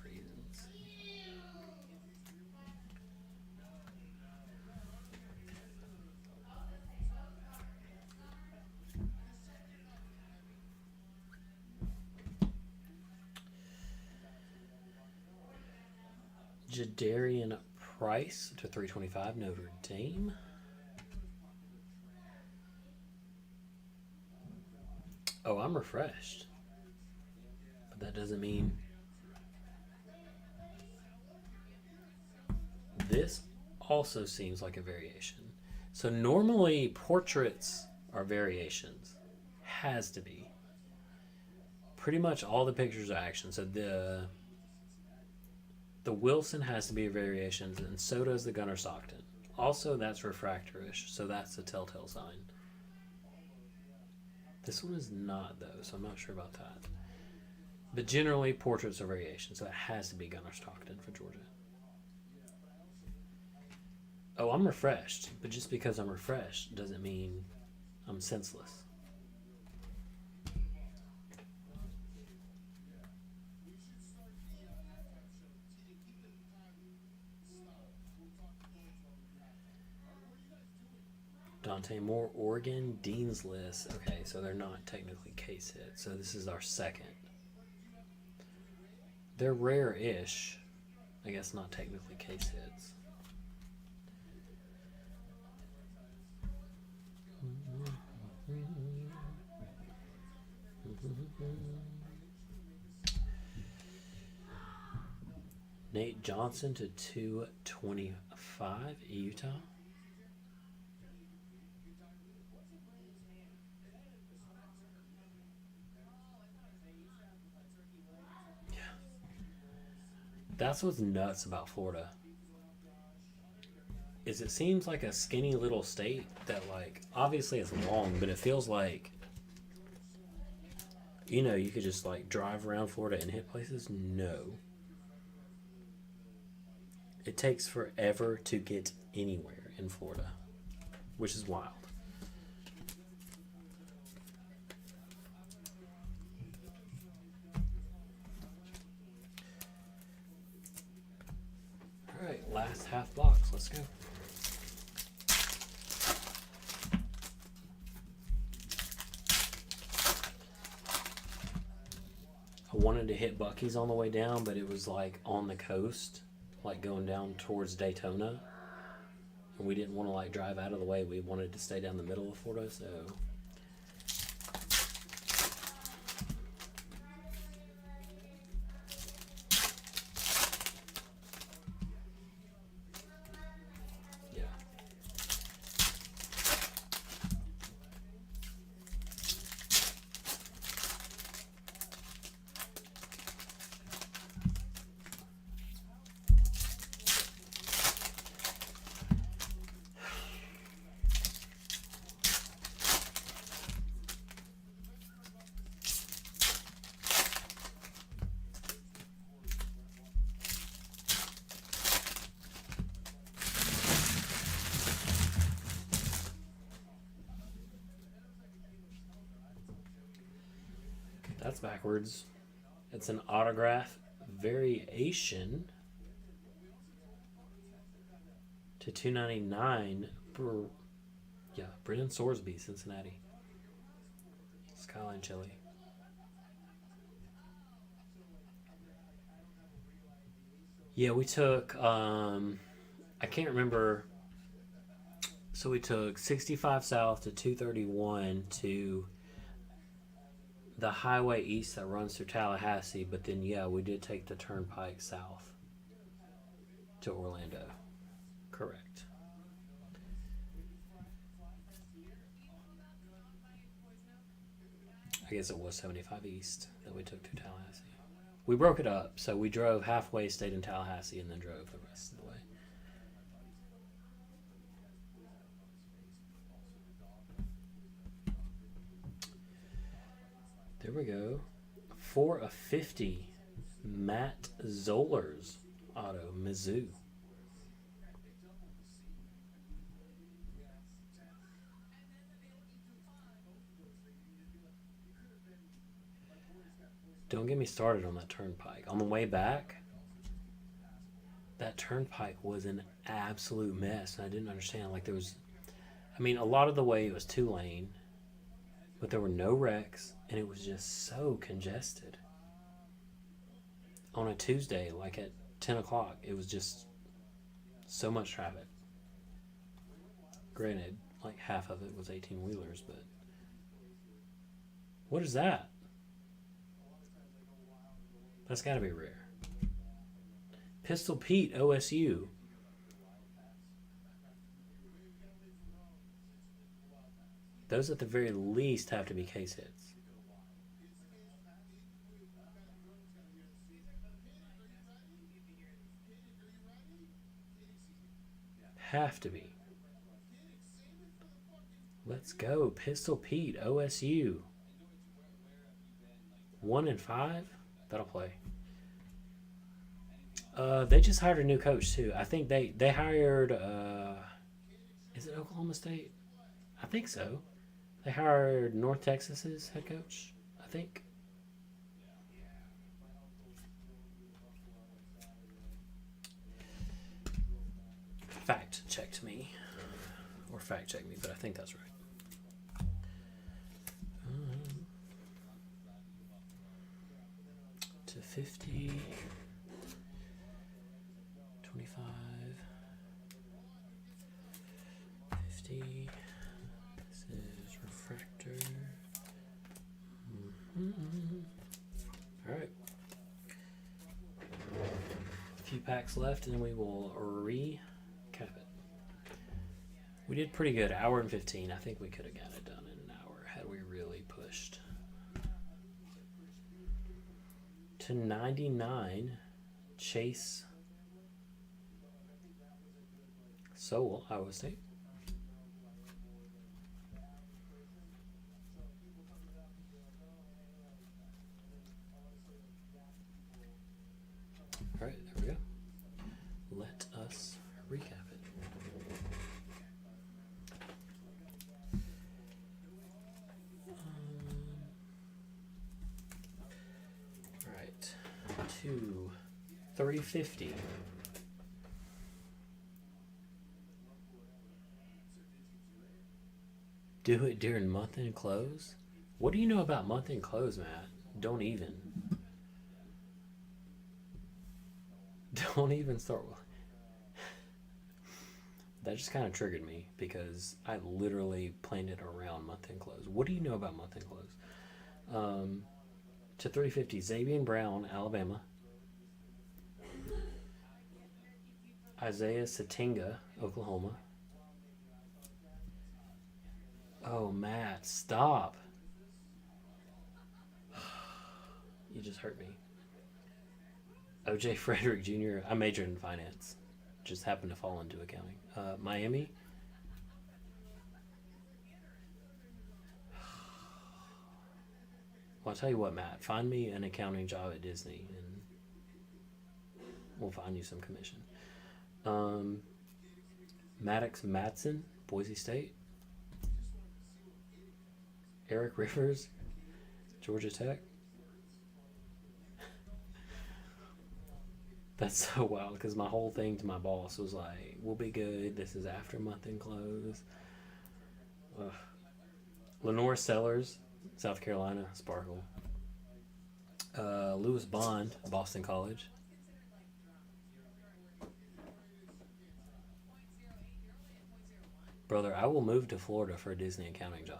Reasons. Jadarian Price to 325, Notre Dame. Oh, I'm refreshed. But that doesn't mean... This also seems like a variation. So normally portraits are variations. Has to be. Pretty much all the pictures are action. So the Wilson has to be a variation, and so does the Gunnar Stockton. Also, that's refractorish, so that's a telltale sign. This one is not, though, so I'm not sure about that. But generally, portraits are variations, so it has to be Gunnar Stockton for Georgia. Oh, I'm refreshed, but just because I'm refreshed doesn't mean I'm senseless. Dante Moore, Oregon, Dean's List. Okay, so they're not technically case hits, so this is our second. They're rare-ish. I guess not technically case hits. Nate Johnson to 225, Utah. Yeah. That's what's nuts about Florida. Is it seems like a skinny little state that, like, obviously it's long, but it feels like, you know, you could just, like, drive around Florida and hit places. No. It takes forever to get anywhere in Florida, which is wild. All right, last half box. Let's go. I wanted to hit Bucky's on the way down, but it was like on the coast, like going down towards Daytona. And we didn't want to like drive out of the way. We wanted to stay down the middle of Florida, so yeah. That's backwards. It's an autograph variation to 299. Yeah, Brennan Sorsby, Cincinnati. Skyline Chili. Yeah, we took, I can't remember. So we took 65 South to 231 to the highway east that runs through Tallahassee, but then, yeah, we did take the turnpike south to Orlando. Correct. I guess it was 75 east that we took to Tallahassee. We broke it up, so we drove halfway, stayed in Tallahassee, and then drove the rest of the way. There we go. 4 of 50. Matt Zoller's auto, Mizzou. Don't get me started on that turnpike. On the way back, that turnpike was an absolute mess, and I didn't understand. Like, there was, I mean, a lot of the way it was 2-lane, but there were no wrecks, and it was just so congested. On a Tuesday, like at 10 o'clock, it was just so much traffic. Granted, like half of it was 18-wheelers, but what is that? That's got to be rare. Pistol Pete, OSU. Those at the very least have to be case hits. Have to be. Let's go. Pistol Pete, OSU. 1 and 5? That'll play. They just hired a new coach too. I think they hired. Is it Oklahoma State? I think so. They hired North Texas's head coach, I think. Fact checked me. Or fact checked me, but I think that's right. To 50. 25. 50. This is refractor. Alright. A few packs left and we will recap it. We did pretty good. Hour and 15. I think we could have got it done in an hour had we really pushed. To 99, Chase Sowell, Iowa State. All right, there we go. Let us recap it. All right, 350. Do it during month-end close? What do you know about month-end close, Matt? Don't even. Don't even start with. That just kind of triggered me because I literally planned it around month-end close. What do you know about month-end close? To 350, Xavier Brown, Alabama. Isaiah Satinga, Oklahoma. Oh, Matt, stop. You just hurt me. OJ Frederick Jr. I majored in finance. Just happened to fall into accounting. Miami. Well, I'll tell you what, Matt. Find me an accounting job at Disney, and we'll find you some commission. Maddox Madsen, Boise State. Eric Rivers, Georgia Tech. That's so wild because my whole thing to my boss was like, we'll be good. This is after month-end close. Ugh. Lenore Sellers, South Carolina, Sparkle. Lewis Bond, Boston College. Brother, I will move to Florida for a Disney accounting job.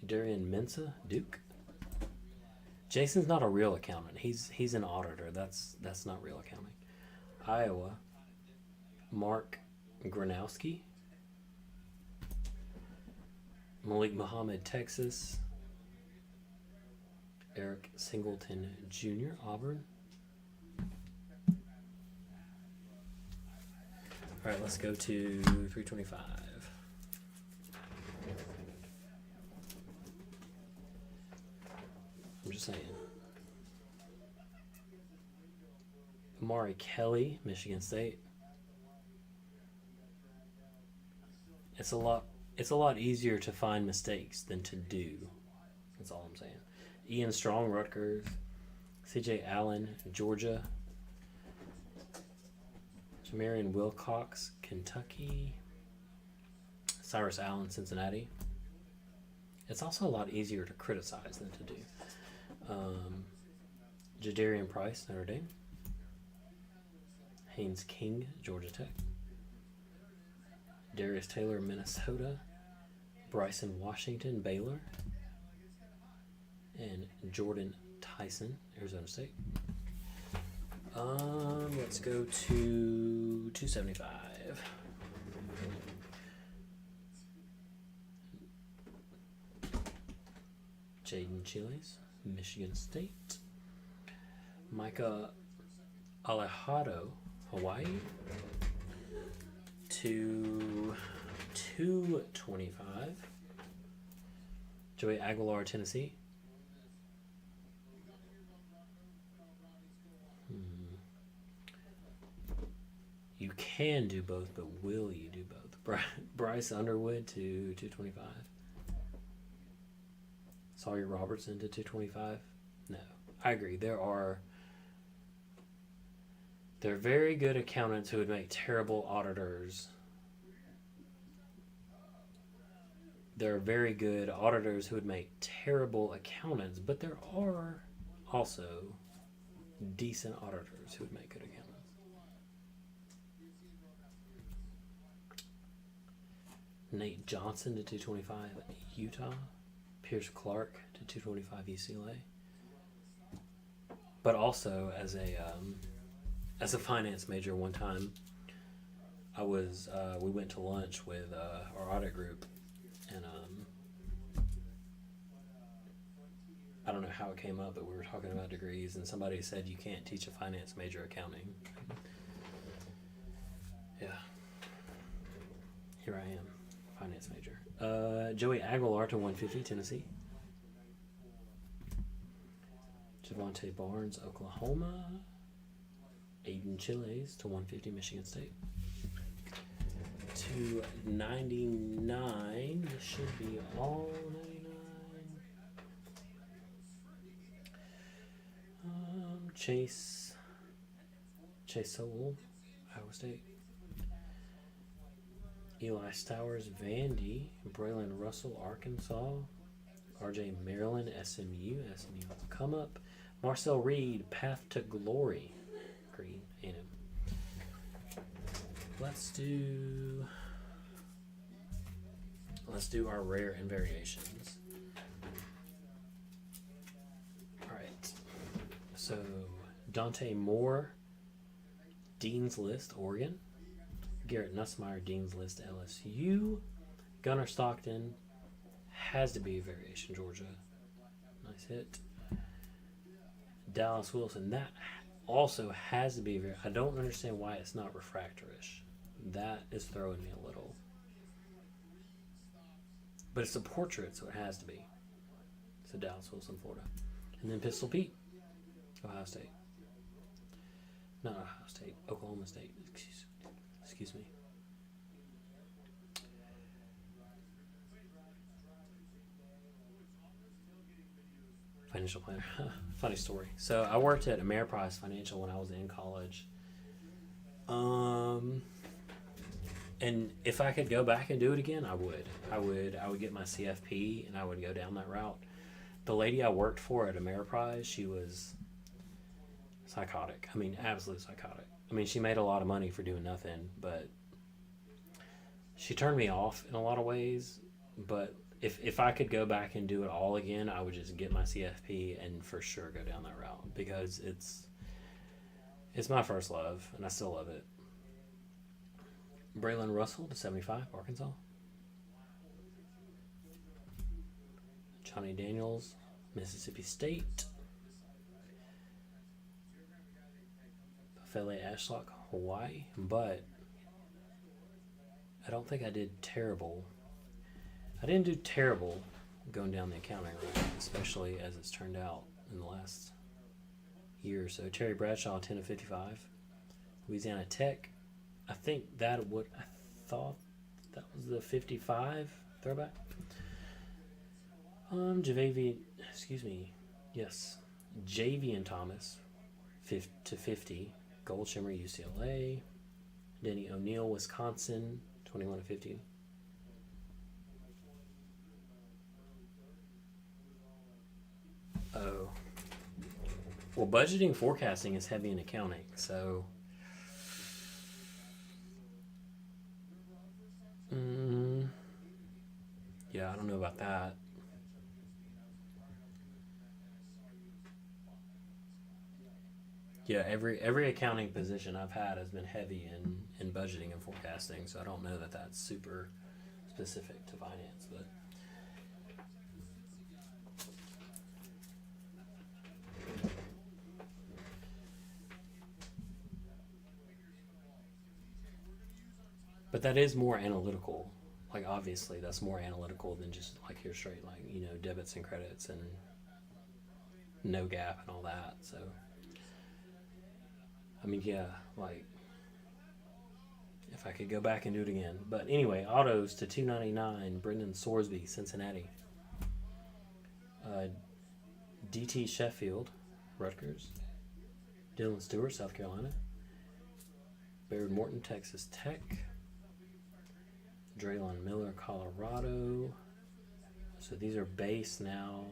Darian Mensa, Duke. Jason's not a real accountant. He's an auditor. That's not real accounting. Iowa, Mark Gronowski. Malik Muhammad, Texas. Eric Singleton Jr., Auburn. All right, let's go to 325. I'm just saying. Amari Kelly, Michigan State. It's a lot easier to find mistakes than to do. That's all I'm saying. Ian Strong, Rutgers. CJ Allen, Georgia. Jamarian Wilcox, Kentucky. Cyrus Allen, Cincinnati. It's also a lot easier to criticize than to do. Jadarian Price, Notre Dame. Haynes King, Georgia Tech. Darius Taylor, Minnesota. Bryson Washington, Baylor. And Jordan Tyson, Arizona State. Let's go to 275. Jaden Chiles, Michigan State. Micah Alejado, Hawaii. To 225. Joey Aguilar, Tennessee. You can do both, but will you do both? Bryce Underwood to 225. Sawyer Robertson to 225. No, I agree. There are very good accountants who would make terrible auditors. There are very good auditors who would make terrible accountants, but there are also decent auditors who would make good accountants. Nate Johnson to 225, Utah. Pierce Clark to 225, UCLA. But also as a finance major, one time we went to lunch with our audit group, and I don't know how it came up, but we were talking about degrees, and somebody said you can't teach a finance major accounting. Yeah. Here I am, finance major. Joey Aguilar to 150, Tennessee. Javante Barnes, Oklahoma. Aiden Chiles to 150, Michigan State. To 99, this should be all 99. Chase Sowell, Iowa State. Eli Stowers, Vandy. Braylon Russell, Arkansas. RJ Maryland, SMU will come up. Marcel Reed, Path to Glory. Green, A&M. Let's do our rare and variations. All right. So Dante Moore, Dean's List, Oregon. Garrett Nussmeier, Dean's List, LSU. Gunnar Stockton, has to be a variation, Georgia. Nice hit. Dallas Wilson, that also has to be a variation. I don't understand why it's not refractorish. That is throwing me a little. But it's a portrait, so it has to be. So Dallas Wilson, Florida. And then Pistol Pete, Ohio State. Not Ohio State, Oklahoma State. Excuse me. Financial planner. Funny story. So I worked at Ameriprise Financial when I was in college. And if I could go back and do it again, I would. I would get my CFP and I would go down that route. The lady I worked for at Ameriprise, she was psychotic. I mean, absolute psychotic. I mean, she made a lot of money for doing nothing, but she turned me off in a lot of ways. But if I could go back and do it all again, I would just get my CFP and for sure go down that route because it's my first love and I still love it. Braylon Russell to 75, Arkansas. Johnny Daniels, Mississippi State. Fele Ashlock, Hawaii. But I don't think I did terrible. I didn't do terrible going down the accounting route, especially as it's turned out in the last year or so. Terry Bradshaw, 10 of 55. Louisiana Tech. I thought that was the 55 throwback. Javian Thomas, 5 to 50. Goldshimmer, UCLA. Denny O'Neal, Wisconsin, 21 to 50. Oh. Well, budgeting forecasting is heavy in accounting, so yeah, I don't know about that. Yeah, every accounting position I've had has been heavy in budgeting and forecasting, so I don't know that that's super specific to finance, but that is more analytical. Like obviously that's more analytical than just like your straight debits and credits and no gap and all that. So I mean, yeah, like if I could go back and do it again. But anyway, autos to 299, Brendan Sorsby, Cincinnati. DT Sheffield, Rutgers. Dylan Stewart, South Carolina. Baird Morton, Texas Tech. Draylon Miller, Colorado. So these are base now.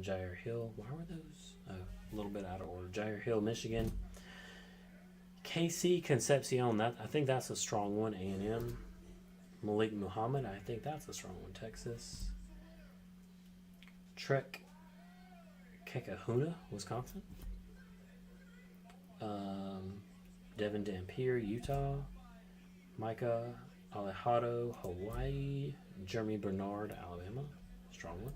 Jair Hill. Why were those? A little bit out of order. Jair Hill, Michigan. KC Concepcion. I think that's a strong one. A&M. Malik Muhammad. I think that's a strong one. Texas. Trek Kekahuna, Wisconsin. Devin Dampier, Utah. Micah Alejado, Hawaii. Jeremy Bernard, Alabama. Strong one.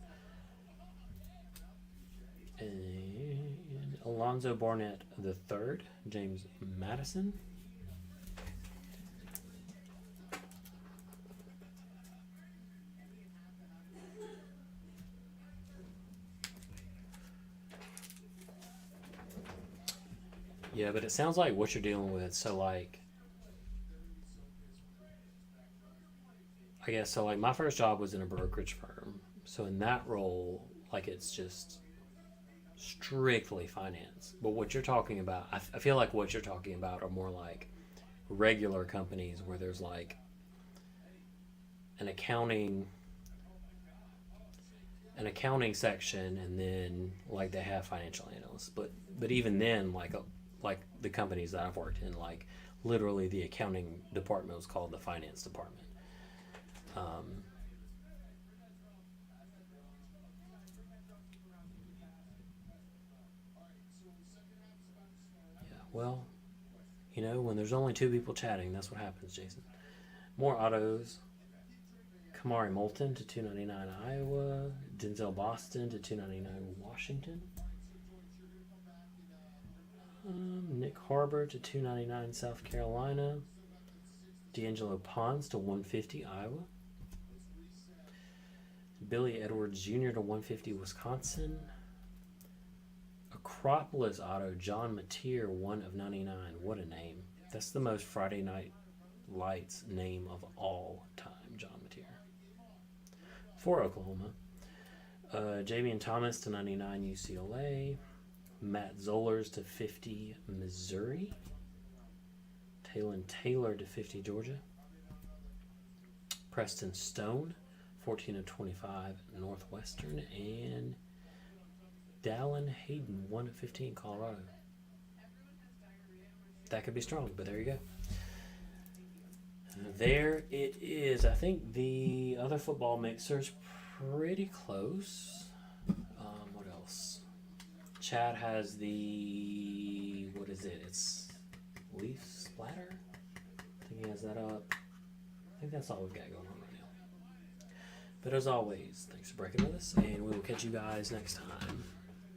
And Alonzo Barnett the third. James Madison. Yeah, but it sounds like what you're dealing with. So like, I guess so. Like my first job was in a brokerage firm. So in that role, like it's just strictly finance. But what you're talking about, I feel like what you're talking about are more like regular companies where there's like an accounting an accounting section, and then like they have financial analysts. But even then, like the companies that I've worked in, like literally the accounting department was called the finance department. Yeah, well, when there's only two people chatting, that's what happens, Jason. More autos. Kamari Moulton to 299 Iowa. Denzel Boston to 299 Washington. Nick Harbor to 299 South Carolina. D'Angelo Pons to 150 Iowa. Billy Edwards Jr. to 150 Wisconsin. Acropolis Auto John Mateer 1 of 99. What a name. That's the most Friday Night Lights name of all time, John Mateer. For Oklahoma. Javian Thomas to 99 UCLA. Matt Zollers to 50 Missouri. Talon Taylor to 50 Georgia. Preston Stone 14 of 25 Northwestern. And Dallin Hayden 1 of 15 Colorado. That could be strong, but there you go. There it is. I think the other football mixer's pretty close. What else? Chad has the, what is it? It's Leaf Splatter? I think he has that up. I think that's all we've got going on right now. But as always, thanks for breaking with us, and we will catch you guys next time.